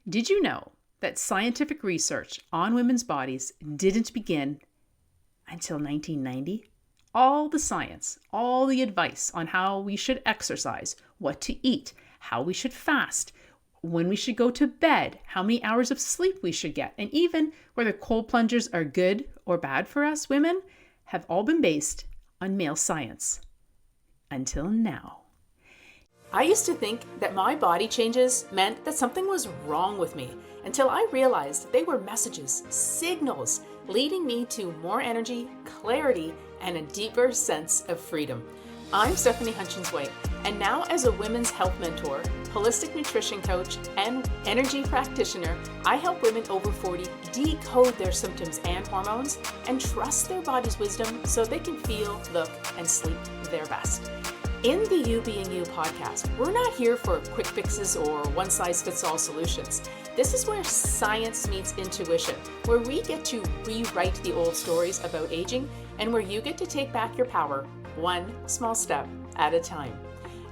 Did you know that scientific research on women's bodies didn't begin until 1990? All the science, all the advice on how we should exercise, what to eat, how we should fast, when we should go to bed, how many hours of sleep we should get, and even whether cold plungers are good or bad for us women, have all been based on male science. Until now. I used to think that my body changes meant that something was wrong with me until I realized they were messages, signals, leading me to more energy, clarity, and a deeper sense of freedom. I'm Stephanie Hutchins-White, and now as a women's health mentor, holistic nutrition coach, and energy practitioner, I help women over 40 decode their symptoms and hormones and trust their body's wisdom so they can feel, look, and sleep their best. In the You Being You podcast, we're not here for quick fixes or one-size-fits-all solutions. This is where science meets intuition, where we get to rewrite the old stories about aging, and where you get to take back your power one small step at a time.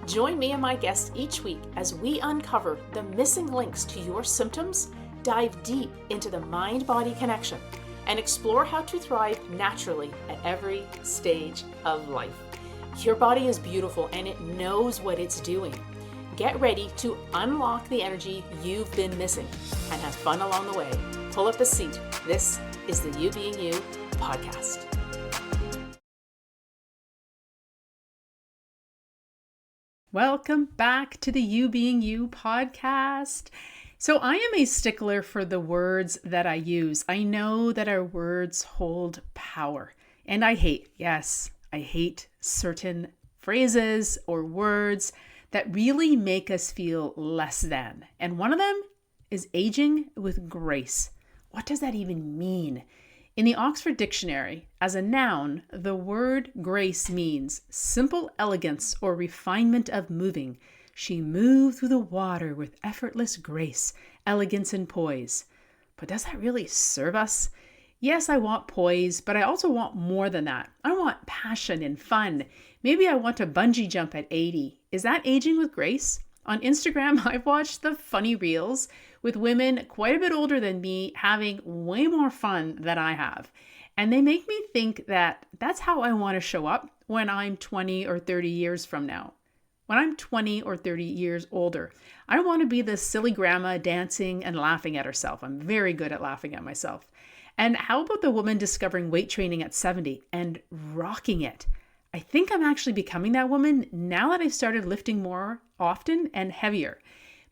Join me and my guests each week as we uncover the missing links to your symptoms, dive deep into the mind-body connection, and explore how to thrive naturally at every stage of life. Your body is beautiful and it knows what it's doing. Get ready to unlock the energy you've been missing and have fun along the way. Pull up a seat. This is the You Being You podcast. Welcome back to the You Being You podcast. So I am a stickler for the words that I use. I know that our words hold power, and I hate certain phrases or words that really make us feel less than. And one of them is aging with grace. What does that even mean? In the Oxford Dictionary, as a noun, the word grace means simple elegance or refinement of moving. She moved through the water with effortless grace, elegance, and poise. But does that really serve us? Yes, I want poise, but I also want more than that. I want passion and fun. Maybe I want to bungee jump at 80. Is that aging with grace? On Instagram, I've watched the funny reels with women quite a bit older than me having way more fun than I have. And they make me think that that's how I want to show up when I'm 20 or 30 years from now. When I'm 20 or 30 years older, I want to be the silly grandma dancing and laughing at herself. I'm very good at laughing at myself. And how about the woman discovering weight training at 70 and rocking it? I think I'm actually becoming that woman now that I've started lifting more often and heavier.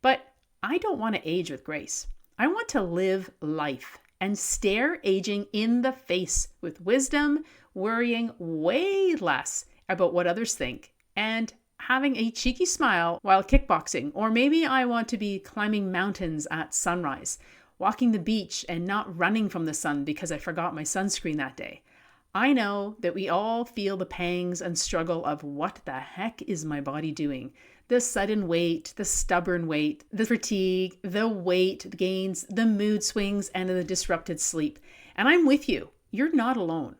But I don't want to age with grace. I want to live life and stare aging in the face with wisdom, worrying way less about what others think, and having a cheeky smile while kickboxing. Or maybe I want to be climbing mountains at sunrise, walking the beach and not running from the sun because I forgot my sunscreen that day. I know that we all feel the pangs and struggle of what the heck is my body doing? The sudden weight, the stubborn weight, the fatigue, the weight gains, the mood swings, and the disrupted sleep. And I'm with you. You're not alone.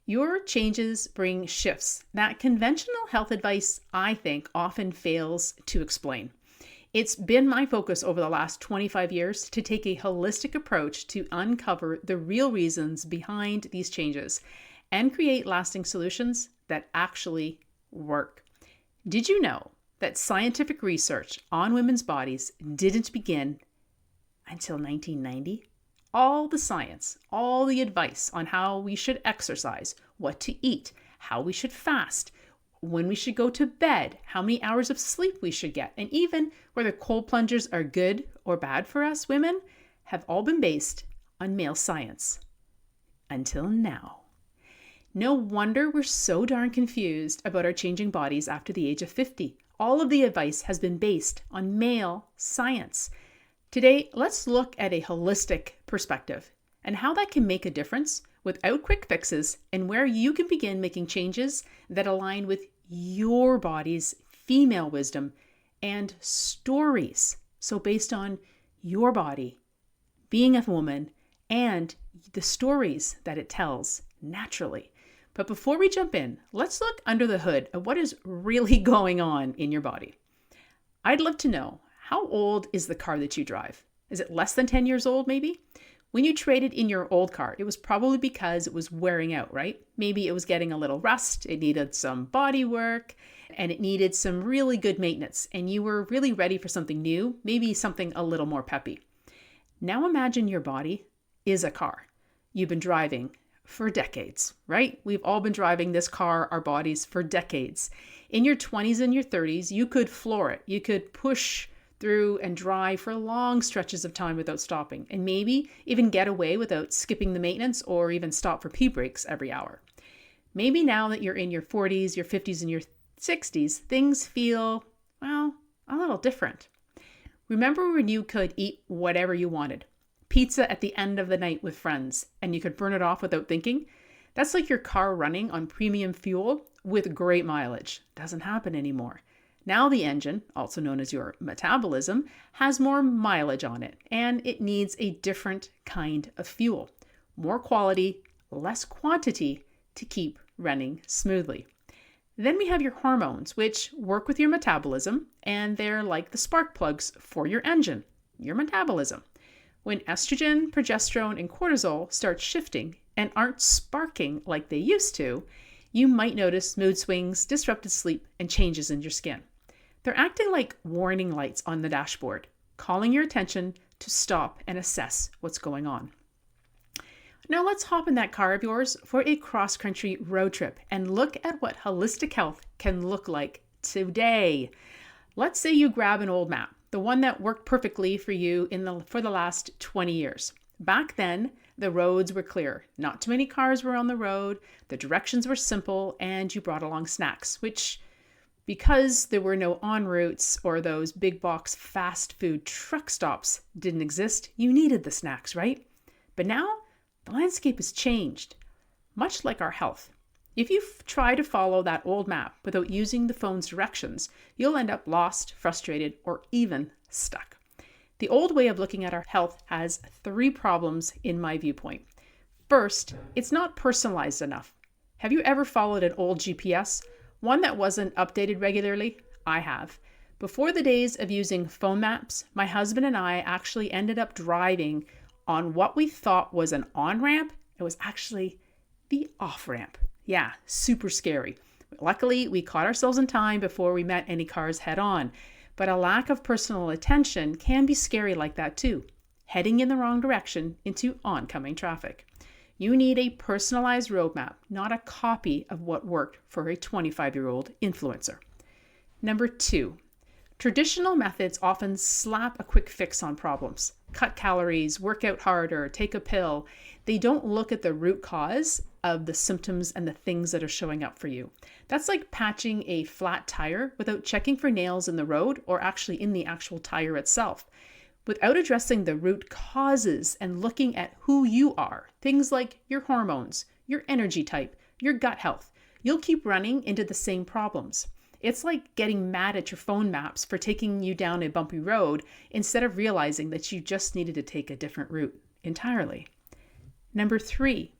Your changes bring shifts that conventional health advice, I think, often fails to explain. It's been my focus over the last 25 years to take a holistic approach to uncover the real reasons behind these changes and create lasting solutions that actually work. Did you know that scientific research on women's bodies didn't begin until 1990? All the science, all the advice on how we should exercise, what to eat, how we should fast, when we should go to bed, how many hours of sleep we should get, and even whether cold plungers are good or bad for us women, have all been based on male science. Until now. No wonder we're so darn confused about our changing bodies after the age of 50. All of the advice has been based on male science. Today, let's look at a holistic perspective and how that can make a difference without quick fixes, and where you can begin making changes that align with your body's female wisdom and stories. So based on your body, being a woman, and the stories that it tells naturally. But before we jump in, let's look under the hood of what is really going on in your body. I'd love to know, how old is the car that you drive? Is it less than 10 years old maybe? When you traded in your old car, it was probably because it was wearing out, right? Maybe it was getting a little rust, it needed some body work, and it needed some really good maintenance, and you were really ready for something new, maybe something a little more peppy. Now imagine your body is a car. You've been driving for decades, right? We've all been driving this car, our bodies, for decades. In your 20s and your 30s, you could floor it. You could push through and drive for long stretches of time without stopping, and maybe even get away without skipping the maintenance or even stop for pee breaks every hour. Maybe now that you're in your 40s, your 50s, and your 60s, things feel, well, a little different. Remember when you could eat whatever you wanted? Pizza at the end of the night with friends, and you could burn it off without thinking? That's like your car running on premium fuel with great mileage. Doesn't happen anymore. Now the engine, also known as your metabolism, has more mileage on it, and it needs a different kind of fuel. More quality, less quantity to keep running smoothly. Then we have your hormones, which work with your metabolism, and they're like the spark plugs for your engine, your metabolism. When estrogen, progesterone, and cortisol start shifting and aren't sparking like they used to, you might notice mood swings, disrupted sleep, and changes in your skin. They're acting like warning lights on the dashboard, calling your attention to stop and assess what's going on. Now let's hop in that car of yours for a cross-country road trip and look at what holistic health can look like today. Let's say you grab an old map, the one that worked perfectly for you for the last 20 years. Back then, the roads were clear. Not too many cars were on the road, the directions were simple, and you brought along snacks, which, because there were no en routes or those big box fast food truck stops didn't exist, you needed the snacks, right? But now the landscape has changed, much like our health. If you try to follow that old map without using the phone's directions, you'll end up lost, frustrated, or even stuck. The old way of looking at our health has 3 problems in my viewpoint. First, it's not personalized enough. Have you ever followed an old GPS? One that wasn't updated regularly? I have. Before the days of using phone maps, my husband and I actually ended up driving on what we thought was an on-ramp. It was actually the off-ramp. Yeah, super scary. Luckily, we caught ourselves in time before we met any cars head-on. But a lack of personal attention can be scary like that too, heading in the wrong direction into oncoming traffic. You need a personalized roadmap, not a copy of what worked for a 25-year-old influencer. Number 2, traditional methods often slap a quick fix on problems. Cut calories, work out harder, take a pill. They don't look at the root cause of the symptoms and the things that are showing up for you. That's like patching a flat tire without checking for nails in the road or actually in the actual tire itself. Without addressing the root causes and looking at who you are, things like your hormones, your energy type, your gut health, you'll keep running into the same problems. It's like getting mad at your phone maps for taking you down a bumpy road instead of realizing that you just needed to take a different route entirely. Number 3,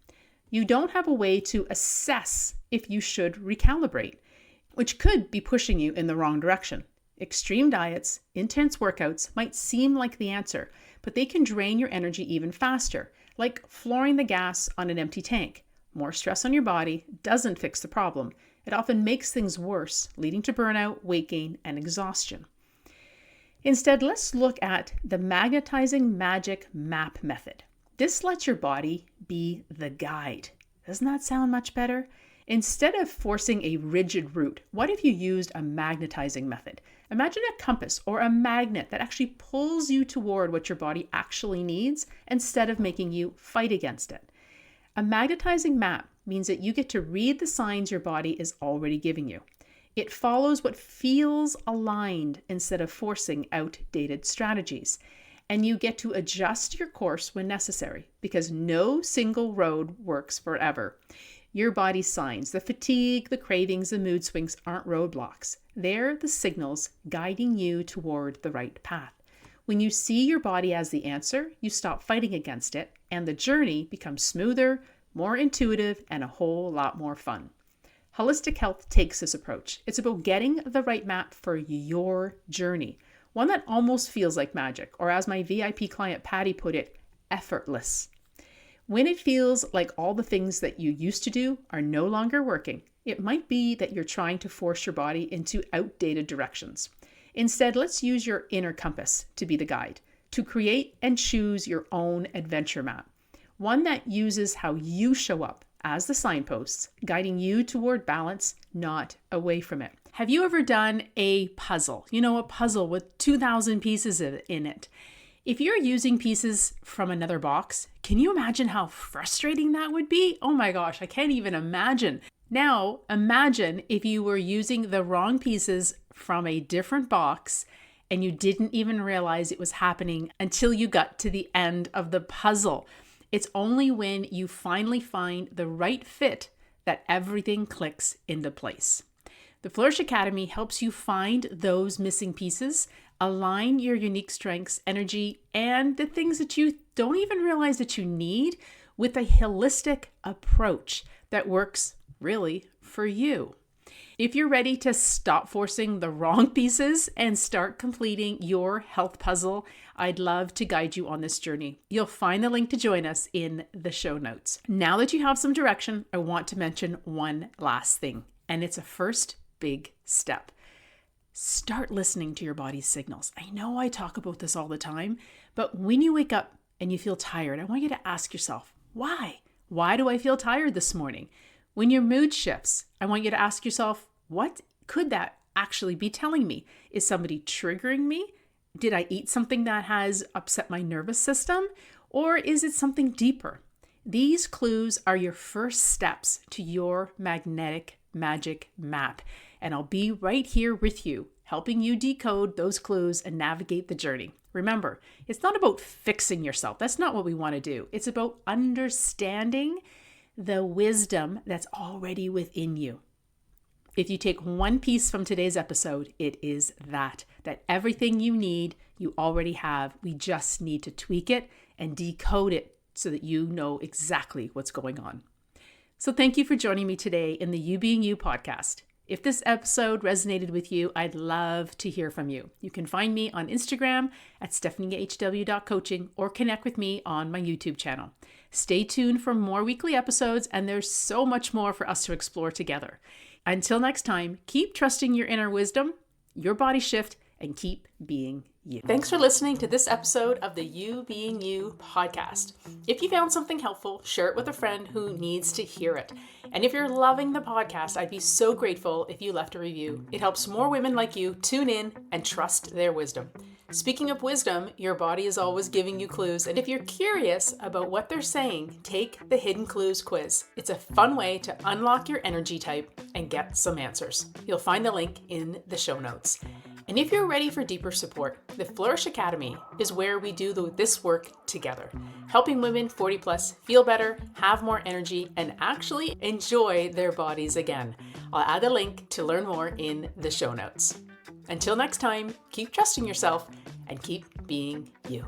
you don't have a way to assess if you should recalibrate, which could be pushing you in the wrong direction. Extreme diets, intense workouts might seem like the answer, but they can drain your energy even faster, like flooring the gas on an empty tank. More stress on your body doesn't fix the problem. It often makes things worse, leading to burnout, weight gain, and exhaustion. Instead, let's look at the magnetizing magic map method. This lets your body be the guide. Doesn't that sound much better? Instead of forcing a rigid route, what if you used a magnetizing method? Imagine a compass or a magnet that actually pulls you toward what your body actually needs instead of making you fight against it. A magnetizing map means that you get to read the signs your body is already giving you. It follows what feels aligned instead of forcing outdated strategies. And you get to adjust your course when necessary because no single road works forever. Your body's signs, the fatigue, the cravings, the mood swings aren't roadblocks. They're the signals guiding you toward the right path. When you see your body as the answer, you stop fighting against it, and the journey becomes smoother, more intuitive, and a whole lot more fun. Holistic health takes this approach. It's about getting the right map for your journey. one that almost feels like magic, or as my VIP client Patty put it, effortless. When it feels like all the things that you used to do are no longer working, it might be that you're trying to force your body into outdated directions. Instead, let's use your inner compass to be the guide, to create and choose your own adventure map, one that uses how you show up as the signposts, guiding you toward balance, not away from it. Have you ever done a puzzle? A puzzle with 2,000 pieces in it. If you're using pieces from another box, can you imagine how frustrating that would be? Oh my gosh, I can't even imagine. Now, imagine if you were using the wrong pieces from a different box and you didn't even realize it was happening until you got to the end of the puzzle. It's only when you finally find the right fit that everything clicks into place. The Flourish Academy helps you find those missing pieces, align your unique strengths, energy, and the things that you don't even realize that you need with a holistic approach that works really for you. If you're ready to stop forcing the wrong pieces and start completing your health puzzle, I'd love to guide you on this journey. You'll find the link to join us in the show notes. Now that you have some direction, I want to mention one last thing, and it's a first big step. Start listening to your body's signals. I know I talk about this all the time, but when you wake up and you feel tired, I want you to ask yourself, why? Why do I feel tired this morning? When your mood shifts, I want you to ask yourself, what could that actually be telling me? Is somebody triggering me? Did I eat something that has upset my nervous system? Or is it something deeper? These clues are your first steps to your magnetic magic map. And I'll be right here with you, helping you decode those clues and navigate the journey. Remember, it's not about fixing yourself. That's not what we want to do. It's about understanding the wisdom that's already within you. If you take one piece from today's episode, it is that everything you need, you already have. We just need to tweak it and decode it so that you know exactly what's going on. So thank you for joining me today in the You Being You podcast. If this episode resonated with you, I'd love to hear from you. You can find me on Instagram at stephaniehw.coaching or connect with me on my YouTube channel. Stay tuned for more weekly episodes, and there's so much more for us to explore together. Until next time, keep trusting your inner wisdom, your body shift, and keep being you. Thanks for listening to this episode of the You Being You podcast. If you found something helpful, share it with a friend who needs to hear it. And if you're loving the podcast, I'd be so grateful if you left a review. It helps more women like you tune in and trust their wisdom. Speaking of wisdom, your body is always giving you clues. And if you're curious about what they're saying, take the Hidden Clues quiz. It's a fun way to unlock your energy type and get some answers. You'll find the link in the show notes. And if you're ready for deeper support, the Flourish Academy is where we do this work together, helping women 40 plus feel better, have more energy, and actually enjoy their bodies again. I'll add a link to learn more in the show notes. Until next time, keep trusting yourself and keep being you.